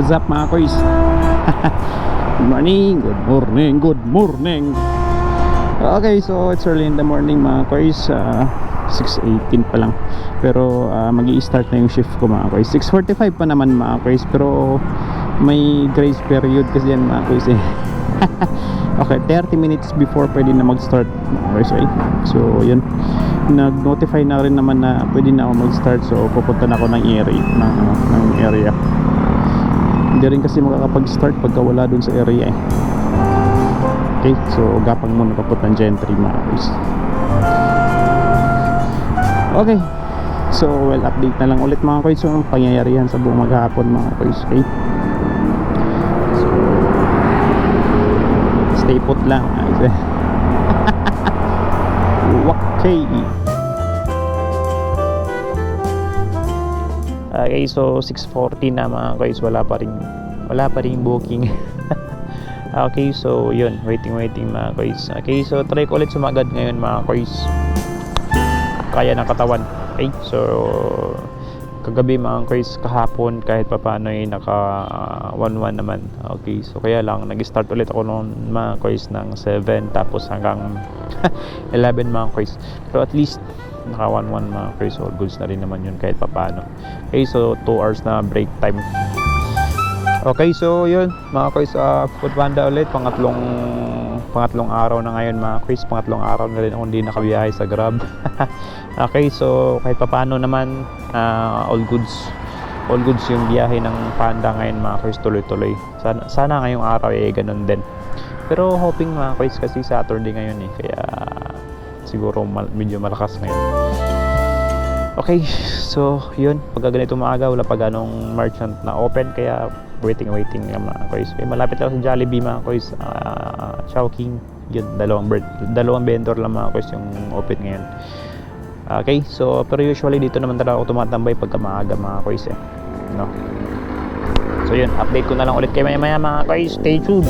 What's up mga koys? Good morning, good morning, good morning. Okay, so it's early in the morning mga koys. 6:18 pa lang. Pero mag-i-start na yung shift ko mga koys. 6:45 pa naman mga koys. Pero may grace period kasi yan mga koys eh. Okay, 30 minutes before pwede na mag-start mga koys eh. So yun, nag-notify na rin naman na pwede na ako mag-start. So pupunta na ako ng area. Hindi rin kasi makakapag-start pagka wala dun sa area eh. Okay, so gapang muna papuntang gentry mga boys. Okay, so well, update na lang ulit mga boys so, ang pangyayarihan sa buong maghapon mga boys. Okay, so stay put lang. Okay. Okay, so 6:40 na mga guys, wala pa ring booking. Okay, so yun, waiting mga guys. Okay, so try ko ulit sumagad ngayon mga guys. Kaya ng katawan. Okay, so kagabi mga guys, kahapon kahit papaano ay naka 1-1 naman. Okay, so kaya lang nag-start ulit ako noon mga guys ng 7 tapos hanggang 11 mga guys. Pero at least naka 1-1 mga guys, all goods na rin naman yun kahit papaano. Okay, so 2 hours na break time. Okay, so yun mga guys, Foodpanda ulit, pangatlong araw na ngayon mga guys. Pangatlong araw na rin ako hindi nakabiyahe sa Grab. Okay, so kahit papaano naman all goods yung biyahe ng Panda ngayon mga guys, tuloy-tuloy. Sana ngayong araw eh ganun din. Pero hoping mga guys kasi Saturday ngayon eh, kaya siguro medyo malakas ngayon. Okay, so yun, pagka ganito maaga wala pa ganong merchant na open, kaya waiting nga mga guys. Okay, malapit lang sa Jollibee mga guys, Chowking, yun, dalawang vendor lang mga guys yung open ngayon. Okay, so pero usually dito naman talaga ako tumatambay pagka maaga mga guys eh, no? So yun, update ko na lang ulit kayo maya mga guys, stay tuned.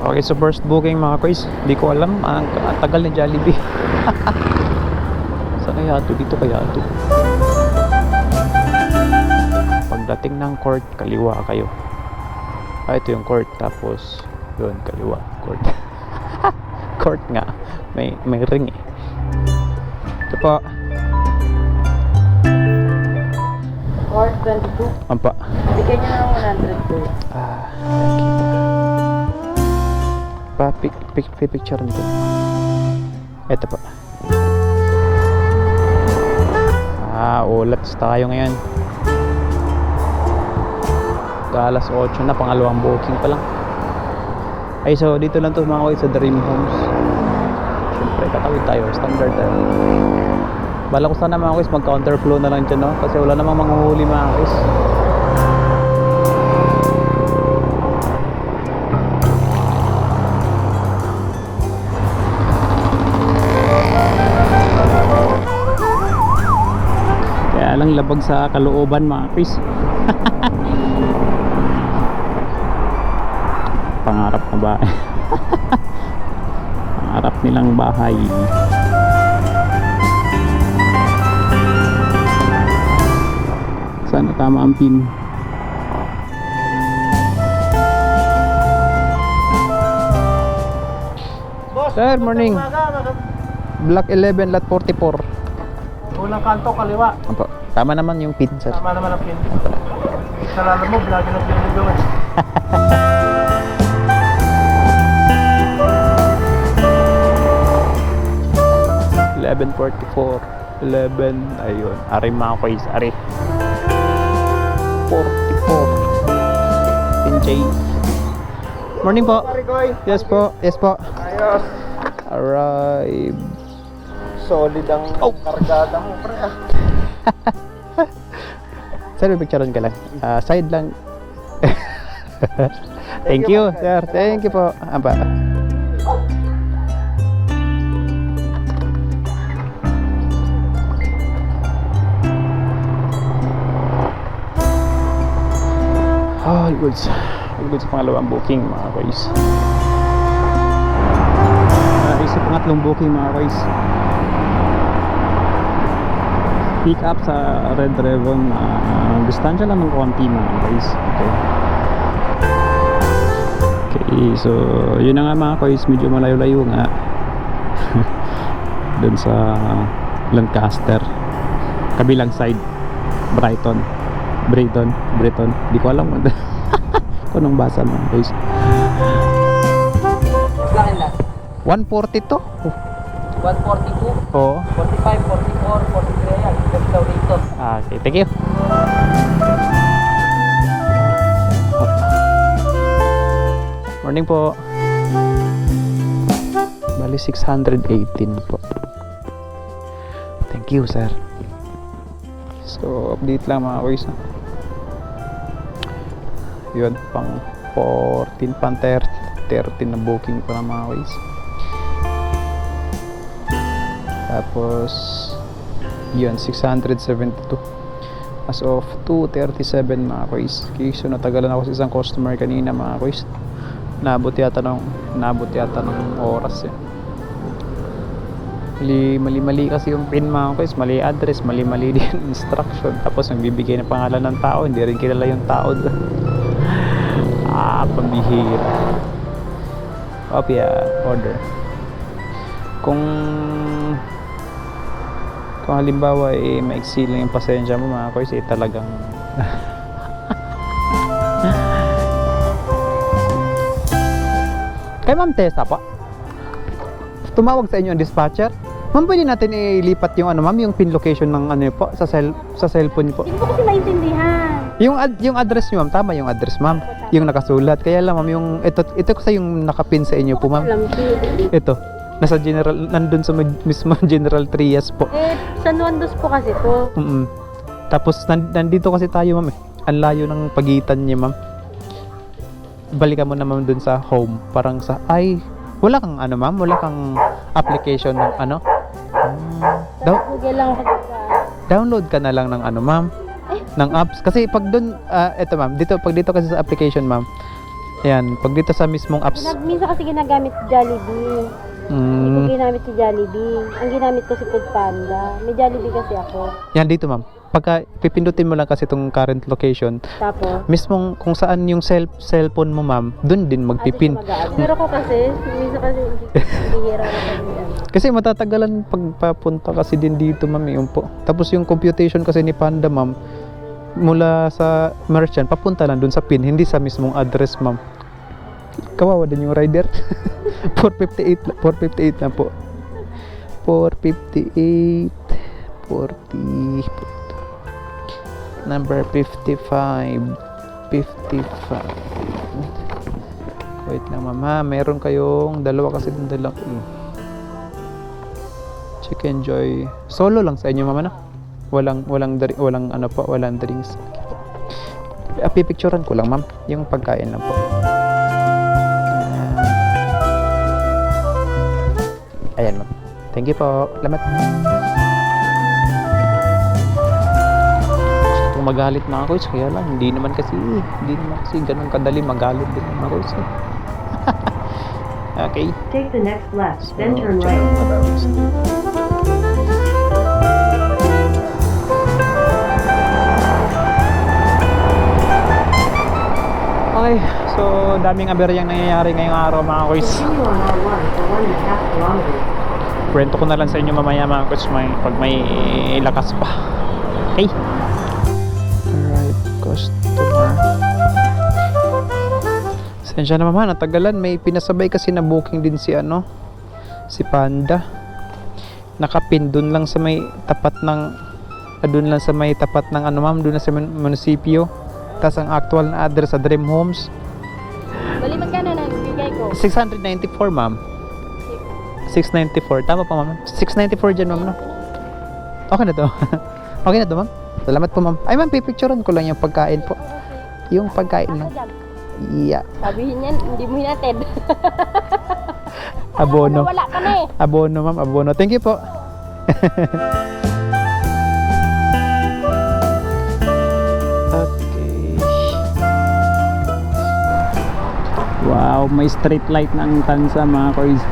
Okay, so first booking mga guys, hindi ko alam, ang tagal ni Jollibee. Saan kaya ito? Dito kaya ito? Pagdating ng court, kaliwa kayo. Ito yung court, tapos yun, kaliwa, court. Court nga, may ring eh. Ito po. Court 22. Ampa. Bigyan nyo ng 100 po. Thank you. Picture nito. Ito pa. Ulats tayo ngayon. Alas 8 na, pangalawang booking pa lang. Ay, so dito lang to mga guys sa Dream Homes. Siyempre katawid tayo, standard tayo. Bala ko sana mga guys mag counterflow na lang dyan, no? Kasi wala namang manghuhuli mga guys. Kaya lang labag sa kalooban mga guys. Pangarap na bahay. Pangarap nilang bahay. Sana tama ang pin. Sir, morning. Block 11, lot 44. Unang kanto, kaliwa. Opo. Tama naman yung pin, sir. Tama naman ang pin. Sarala mo, bilagin ang pin mo gawin. .44 11, ayun, ari mga koys, ari 44 pinjay. Morning po. Yes po, yes po. Ayos. Arrive. Solid ang kargada mo, pre. Sir, may picturean ka lang. Side lang. Thank you, sir. Thank you po. Ampa. All goods. All goods sa pangalawang booking mga guys. Isa pangatlong booking mga guys. pick up sa Red Ribbon. Distansya lang ng konti mga guys. Okay. Okay, so yun na nga mga guys, medyo malayo-layo nga. Doon sa Lancaster. Kabilang side. Brighton. Di ko alam kung anong basa mo guys. 142. 142, Oo. 45, 44, 43 yan. Just daw dito. Okay, thank you. Morning po. Bali 618 po. Thank you, sir. So, update lang mga boys. Yun, pang 14, pang 13 na booking pa ng mga boys. Tapos yun 672 as of 2:37 mga boys. Okay, so natagalan ako sa isang customer kanina mga boys. Naabot yata ng oras mali kasi yung pin mga boys, mali address, mali din instruction, tapos nagbibigay ng pangalan ng tao, hindi rin kilala yung tao doon. Pambihira. Order. Kung halimbawa maiksi lang yung pasensya mo mga koys, talagang kay Ma'am Tessa pa tumawag sa inyo ang dispatcher. Ma'am, pwede natin ilipat yung yung pin location ng po sa cellphone niyo po. Hindi ko kasi maintindihan. Yung address niyo ma'am, tama yung address ma'am, yung nakasulat. Kaya lang ma'am, yung ito kasi yung nakapin sa inyo po ma'am. Ito nasa general, nandun sa mismo General Trias po. San Juan dos po kasi to. Tapos nandito kasi tayo ma'am ang layo ng pagitan niya ma'am. Balikan mo na ma'am dun sa home, parang sa wala kang ma'am, wala kang application ng Google lang ako. Download ka na lang ng ma'am, ng apps. Kasi pag dun, eto ma'am, pag dito kasi sa application ma'am, ayan, pag dito sa mismong apps. Minsan kasi ginagamit si Jollibee. Hindi ko ginamit si Jollibee. Ang ginamit ko si Foodpanda. May Jollibee kasi ako. Yan dito ma'am. Pagka pipindutin mo lang kasi itong current location, tapos mismong kung saan yung cellphone mo ma'am, dun din magpipin. Pero ko kasi, minsan kasi bihira ko kami yan. Kasi matatagalan pagpapunta kasi din dito ma'am yun po. Tapos yung computation kasi ni Panda ma'am, mula sa merchant papunta lang dun sa pin, hindi sa mismong address ma'am. Kawawa din yung rider. 458 lang po. 458 number 55. Wait lang mama, meron kayong dalawa kasi dun Chicken Joy. Solo lang sa inyo mama na. Walang drinks. Pipicturean ko lang ma'am yung pagkain lang po. Ayan ma'am. Thank you po. Salamat. Kung magalit mga koys, kaya lang hindi naman kasi ganun kadali magalit din mga koys. Okay. Take the next left, then turn right. Okay, so daming aberyang nangyayari ngayong araw mga koys. Continue on R1 for 1.5 kilometers. Kwento ko na lang sa inyo mamaya mga koys pag may lakas pa. Okay. Alright, customer. Sensya na mama, natagalan. May pinasabay kasi na booking din si Panda. Nakapin dun lang sa may tapat ng ma'am, dun na sa munisipyo. Tas ang actual na address sa Dream Homes. Bali, magkano na bigay ko? 694 ma'am. 694. Tama pa ma'am? 694 dyan ma'am no? Okay na to. Okay na to ma'am? Salamat po ma'am. Ay ma'am, pipicturean ko lang yung pagkain po. Yung pagkain lang. Yeah. Sabihin yan, hindi mo hinatid. Abono. Wala ka na Abono ma'am, abono. Thank you po. Okay. Wow, may street light na ang Tansa mga koys.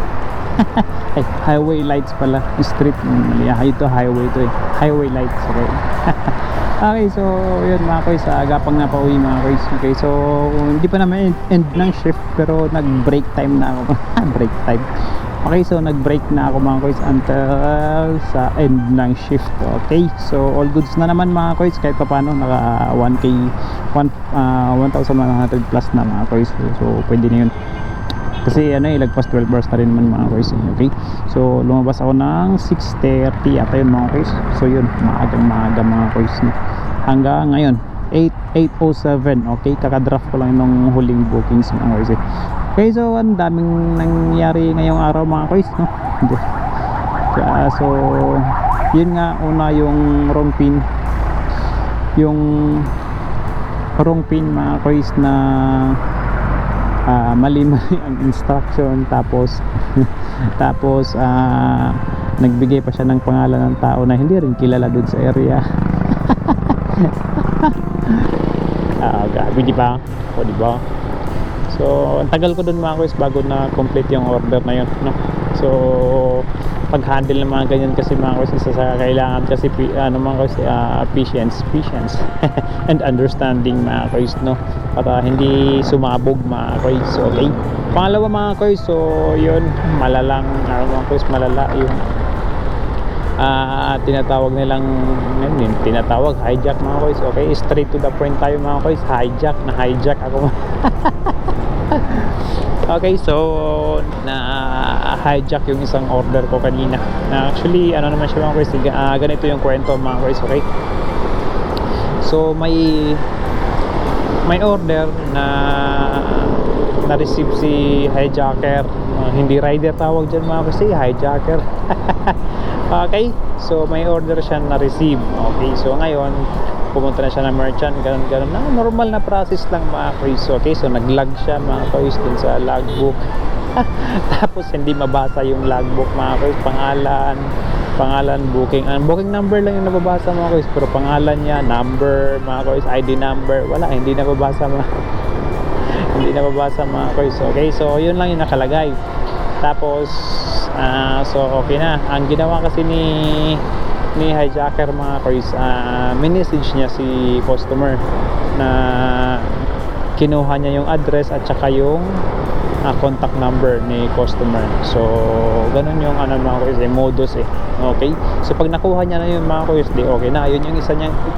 Ay, highway lights pala. Street. Mali. Ito highway to eh. Highway lights. Okay. Okay, so yun mga koys, agapang na pauwi mga koys. Okay, so hindi pa naman end ng shift pero nag-break time na ako. Break time. Okay, so nag-break na ako mga koys until sa end ng shift. Okay, so all goods na naman mga koys, kahit pa paano naka 1K 1,100 plus na mga koys. So pwede na yun. Kasi ano lagpas 12 hours na rin naman mga koys. Okay, so lumabas ako ng 6:30 ata yun mga koys. So yun, maaga mga koys hanggang ngayon 8:07. Okay, kakadraft ko lang nung huling bookings mga koys. Okay, so ang daming nangyari ngayong araw mga koys, no? So yun nga, una yung wrong pin mga koys na mali ang instruction, tapos nagbigay pa siya ng pangalan ng tao na hindi rin kilala doon sa area. Gabi, di ba? O di ba? So ang tagal ko doon mga koys bago na complete yung order na yun, no? So pag handle ng mga ganyan kasi mga koys, isa sa kailangan kasi mga koys, patience and understanding mga koys, no? Para hindi sumabog mga koys. Okay, pangalawa mga koys, so yun, malalang mga koys, malala yung tinatawag nilang tinatawag hijack mga koys. Okay, straight to the point tayo mga koys. Hijack ako. Okay, so na hijack yung isang order ko kanina. Actually ano naman siya mga koys, ganito yung kwento mga koys. Okay, so may order na na-receive si hijacker, hindi rider tawag dyan mga koys, hijacker. Okay, so may order siya na-receive. Okay, so ngayon pumunta na siya ng merchant, ganun na normal na process lang mga koys. Okay, so nag-log siya mga koys dun sa logbook. Tapos hindi mabasa yung logbook mga koys, pangalan, booking number lang yung nababasa mga koys, pero pangalan niya, number mga koys, ID number, wala, hindi nababasa mga koys. Okay, so yun lang yung nakalagay. Tapos so okay na. Ang ginawa kasi ni hijacker mga koys, minessage niya si customer na kinuha niya yung address at saka yung contact number ni customer. So ganun yung mga koys, modus Okay, so pag nakuha niya na yun mga koys, di okay na. Yun yung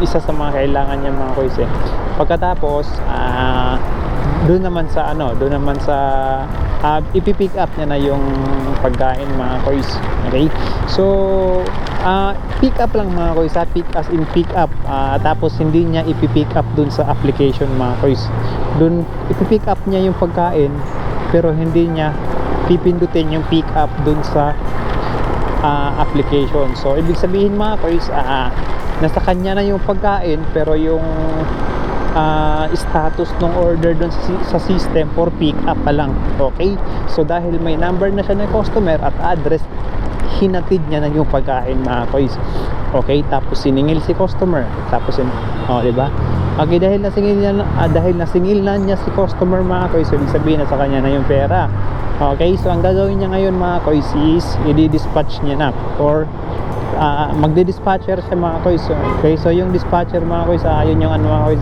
isa sa mga kailangan niya mga koys. Pagkatapos doon naman sa ipipick up niya na yung pagkain mga koys. Okay, so pick up lang mga koys, pick as in pick up. Tapos hindi niya ipipick up dun sa application mga koys. Dun ipipick up niya yung pagkain, pero hindi niya pipindutin yung pick up dun sa application. So ibig sabihin mga koys, nasa kanya na yung pagkain, pero yung status ng order dun sa system for pick up pa lang. Okay, so dahil may number na siya ng customer at address, hinatid niya na yung pagkain mga koys. Okay, tapos siningil si customer, tapos di ba? Okay, dahil nasingil na niya si customer mga koys, so ibig sabihin na sa kanya na yung pera. Okay, so ang gagawin niya ngayon mga koys is i-dispatch niya na, or magdi-dispatcher siya mga koys. Okay, so yung dispatcher mga koys, yun yung mga koys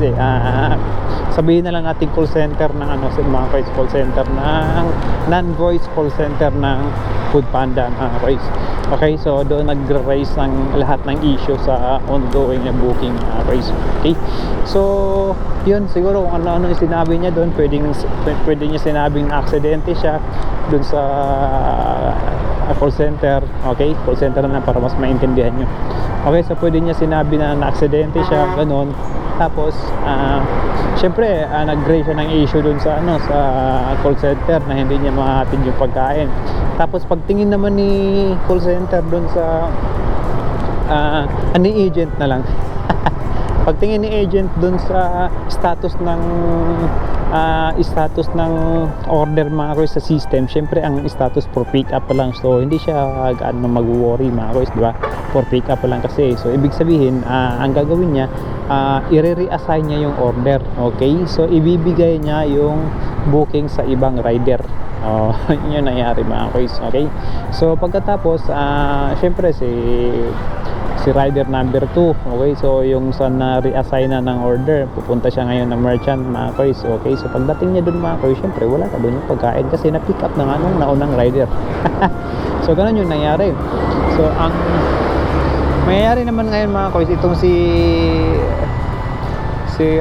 sabihin na lang natin call center ng mga koys, call center ng non-voice call center ng Foodpanda mga koys. Okay, so doon nagre-raise ng lahat ng issue sa ongoing na booking mga koys. Okay, so yun, siguro kung ano-ano yung sinabi niya doon, pwede niya sinabing na aksidente siya doon sa call center. Okay, call center na para mas maintindihan nyo. Okay, so pwede niya sinabi na na-aksidente siya, ganun. Tapos syempre nag-raise siya ng issue dun sa sa call center na hindi niya mahatid yung pagkain. Tapos pagtingin naman ni call center dun sa ni agent na lang. Pagtingin ni agent dun sa status ng order mga koys sa system, syempre ang status for pick up pa lang, so hindi siya gaano mag-worry mga koys, di ba? For pick up pa lang kasi, so ibig sabihin ang gagawin niya, i-re-assign niya yung order. Okay, so ibibigay niya yung booking sa ibang rider. Oh, yun yung nangyari mga kuys. Okay? So pagkatapos, syempre si rider number 2, okay, so yung sa na-reassign na ng order, pupunta siya ngayon ng merchant mga kuys. Okay, so pagdating niya dun mga kuys, syempre wala ka dun yung pagkain kasi na-pick up na nga nung naunang rider. So ganun yung nangyari. So ang mangyayari naman ngayon mga kuys, itong si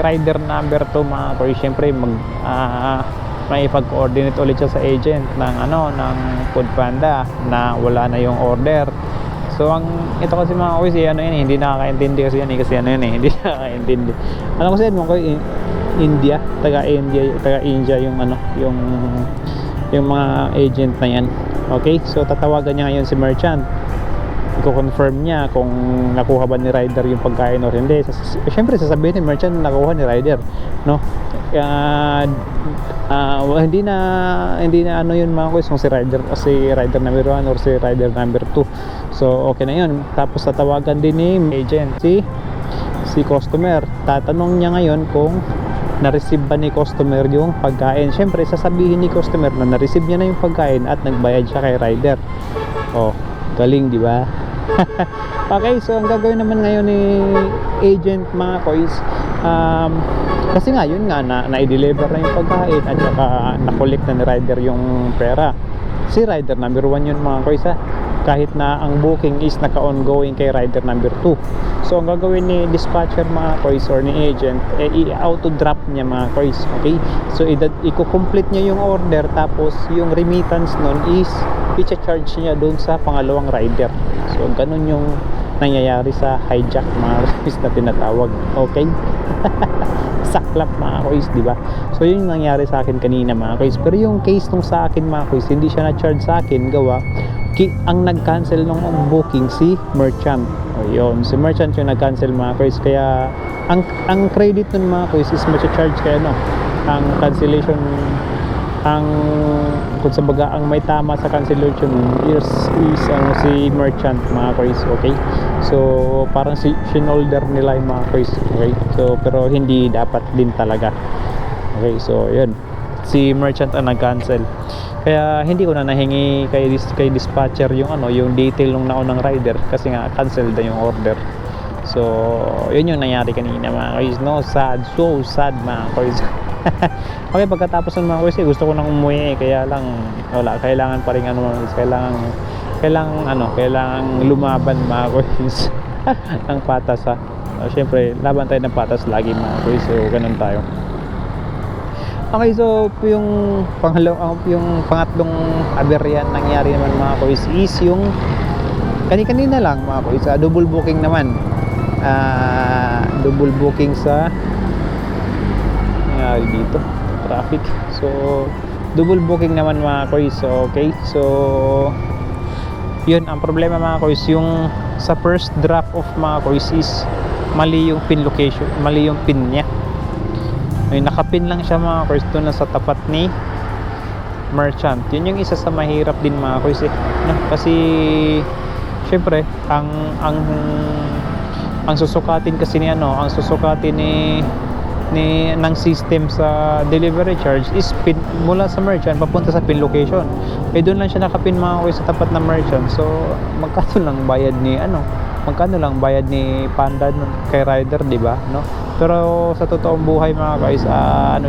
rider number 2 mga kuys, syempre may pag-coordinate ulit siya sa agent ng Foodpanda na wala na yung order. So ito kasi mga kuys, hindi nakakaintindi kasi yan kasi hindi nakakaintindi. Ano kasi mga kuys, India, taga India yung yung mga agent na yan. Okay, so tatawagan niya ngayon si merchant, i-confirm niya kung nakuha ba ni rider yung pagkain o hindi. Syempre sasabihin ni merchant na nakuha ni rider, no? Hindi na ano yun mga kuys, kung si rider number 1 or si rider number 2. So okay na yun. Tapos tatawagan din ni agent si customer, tatanong niya ngayon kung na-receive ba ni customer yung pagkain. Syempre sasabihin ni customer na na-receive niya na yung pagkain at nagbayad siya kay rider. Oh, galing di ba? Okay, so ang gagawin naman ngayon ni agent mga kuys, kasi nga yun nga na-deliver na yung pagkain at saka na-collect na ni rider yung pera. Si rider number 1 yun mga kuys, kahit na ang booking is naka-ongoing kay rider number 2. So ang gagawin ni dispatcher mga kuys or ni agent, i-auto-drop niya mga kuys. Okay, so i-complete niya yung order, tapos yung remittance nun is i-charge niya doon sa pangalawang rider. So ganun yung nangyayari sa hijack mga kuys na tinatawag. Okay. Saklap mga kuys, di ba? So yun yung nangyari sa akin kanina mga kuys. Pero yung case nung sa akin mga kuys, hindi siya na-charge sa akin, gawa ang nag-cancel nung booking si merchant. O yun, si merchant yung nag-cancel mga kuys. Kaya ang credit nun mga kuys is ma-charge kaya ang cancellation, kung sa baga ang may tama sa cancellation is si merchant mga kuys. Okay, so parang sinolder nila yung mga kuys. Okay, so pero hindi dapat din talaga. Okay, so yun, si merchant ang nag-cancel. Kaya hindi ko na nahingi kay dispatcher yung detail ng naunang rider kasi nga cancel na yung order. So yun yung nangyari kanina mga kuys, no? So sad mga kuys. Okay, pagkatapos ng mga kuys, gusto ko nang umuwi, kaya lang wala, kailangan pa rin kailangan lumaban mga kuys ng patas syempre laban tayo ng patas lagi mga kuys. So ganun tayo. Okay, so yung pangatlong aberya nangyari naman mga kuys is yung kanina lang mga kuys, double booking naman. Double booking sa nangyari dito, traffic. So double booking naman mga kuys. So, okay, so yun ang problema mga kuys, yung sa first drop off mga kuys is mali yung pin location, mali yung pin niya. Ay, nakapin lang siya mga kuys doon sa tapat ni merchant. Yun yung isa sa mahirap din mga kuys no? Kasi syempre ang susukatin kasi ang susukatin ng system sa delivery charge is pin mula sa merchant papunta sa pin location. Doon lang siya nakapin mga kuys sa tapat ng merchant. So magkano lang bayad ni Panda kay rider, di ba, no? Pero sa totoong buhay mga kuys,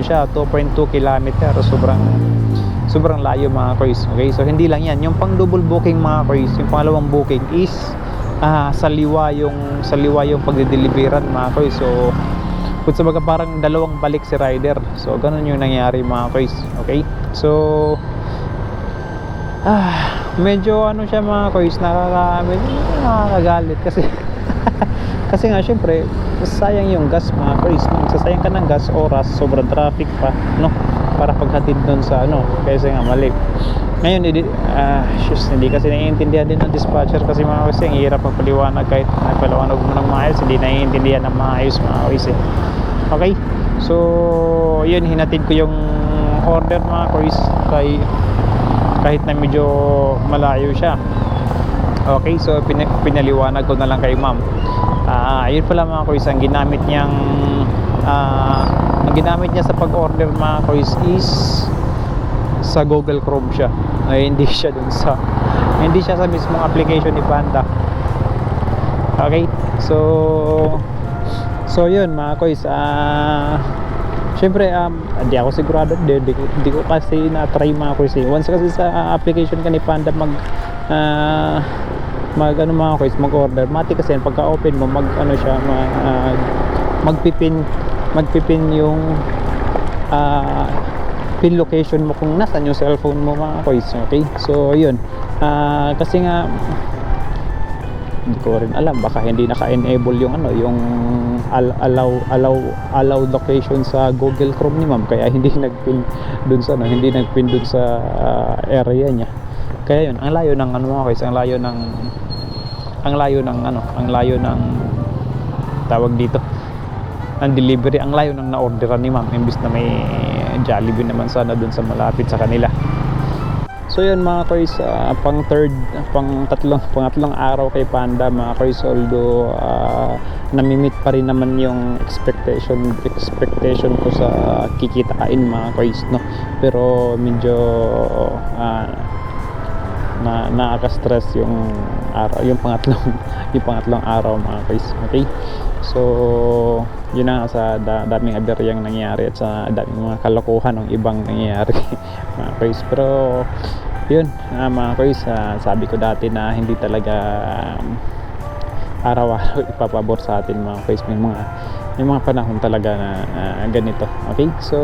siya 2.2 kilometer, sobrang layo mga kuys. Okay, so hindi lang yan, yung pang double booking mga kuys, yung pangalawang booking is saliwa yung pagdideliveran mga kuys. So kung sabaga parang dalawang balik si rider. So ganun yung nangyari mga kuys. Okay, so medyo siya mga kuys, nakakagalit kasi kasi nga syempre sayang yung gas mga kuys, magsasayang ka ng gas, oras, sobrang traffic pa, no, para paghatid doon sa kasi nga mali. Ngayon hindi kasi naiintindihan din ng dispatcher kasi mga kuys, ang hirap magpaliwanag, kahit nagpaliwanag mo ng maayos hindi naiintindihan ng maayos mga kuys Okay, so yun, hinatid ko yung order mga kuys kahit na medyo malayo siya. Okay, so pinaliwanag ko na lang kay ma'am. Yun pala mga kuys, ang ginamit niya sa pag-order mga kuys is sa Google Chrome siya. Ay, hindi siya sa mismong application ni Panda. Okay, so yun mga koys, syempre hindi ako sigurado, hindi ko kasi na-try mga koys eh. Once kasi sa application ka ni Panda mga koys, mag-order mati kasi pagka open mo magpipin yung pin location mo kung nasan yung cellphone mo mga koys. Okay, so yun, kasi nga hindi ko rin alam, baka hindi naka-enable yung yung allow location sa Google Chrome ni ma'am, kaya hindi nagpin dun sa area niya. Kaya yun, ang layo ng mga guys, ang layo ng tawag dito, ang delivery, ang layo ng na-orderan ni ma'am, imbis na may Jollibee naman sana dun sa malapit sa kanila. So yun mga koys, pangatlong araw kay Panda mga koys, although namimit pa rin naman yung expectation ko sa kikitain mga koys, no? Pero medyo nakaka-stress yung araw, yung pangatlong araw mga koys. Okay, so yun na, sa daming aberyang nangyayari at sa daming mga kalokohan ng ibang nangyayari mga koys. Pero yun mga koys, sabi ko dati na hindi talaga araw-araw ipapabor sa atin mga koys. May mga panahon talaga na ganito. Okay, so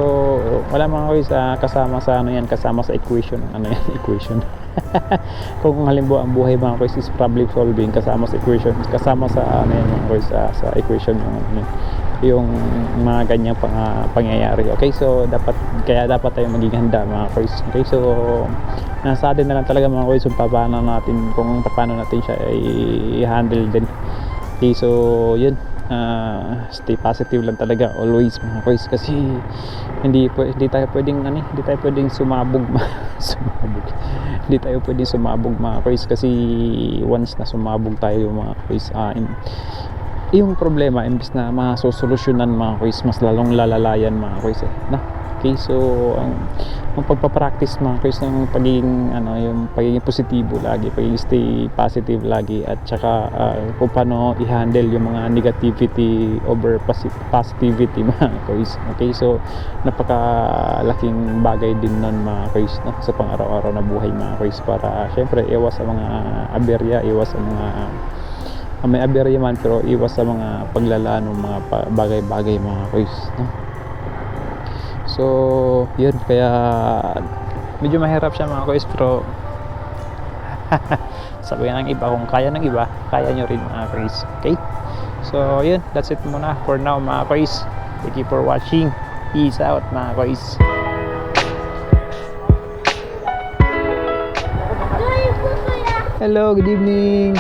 wala mga koys, kasama sa kasama sa equation equation. Kung halimbawa ang buhay mga koys is problem solving, kasama sa equation, kasama sa mga koys, sa equation yung mga ganyang pangyayari. Okay, so dapat tayo maging handa mga koys. Okay, so nasa atin na lang talaga mga koys kung paano natin siya i-handle din. Okay, so yun, stay positive lang talaga always mga koys, kasi hindi tayo pwedeng sumabog hindi tayo pwedeng sumabog mga koys, kasi once na sumabog tayo mga koys, yung problema imbis na masosolusyonan mga koys, mas lalong lalalayan mga koys no? Okay, so ang pagpapractice mga koys ng yung pagiging positibo lagi, pagiging stay positive lagi, at saka kung paano i-handle yung mga negativity over positivity mga koys. Okay, so napakalaking bagay din nun mga koys, no? Sa pang-araw-araw na buhay mga koys, para syempre iwas sa mga aberya, iwas sa mga may aberya man, pero iwas sa mga paglala ng mga bagay-bagay mga koys, no? So yun, kaya medyo mahirap siya mga koys, pero sabi ng iba, kung kaya ng iba, kaya nyo rin mga koys. Okay, so yun, that's it muna for now mga koys. Thank you for watching. Peace out mga koys. Hello, good evening.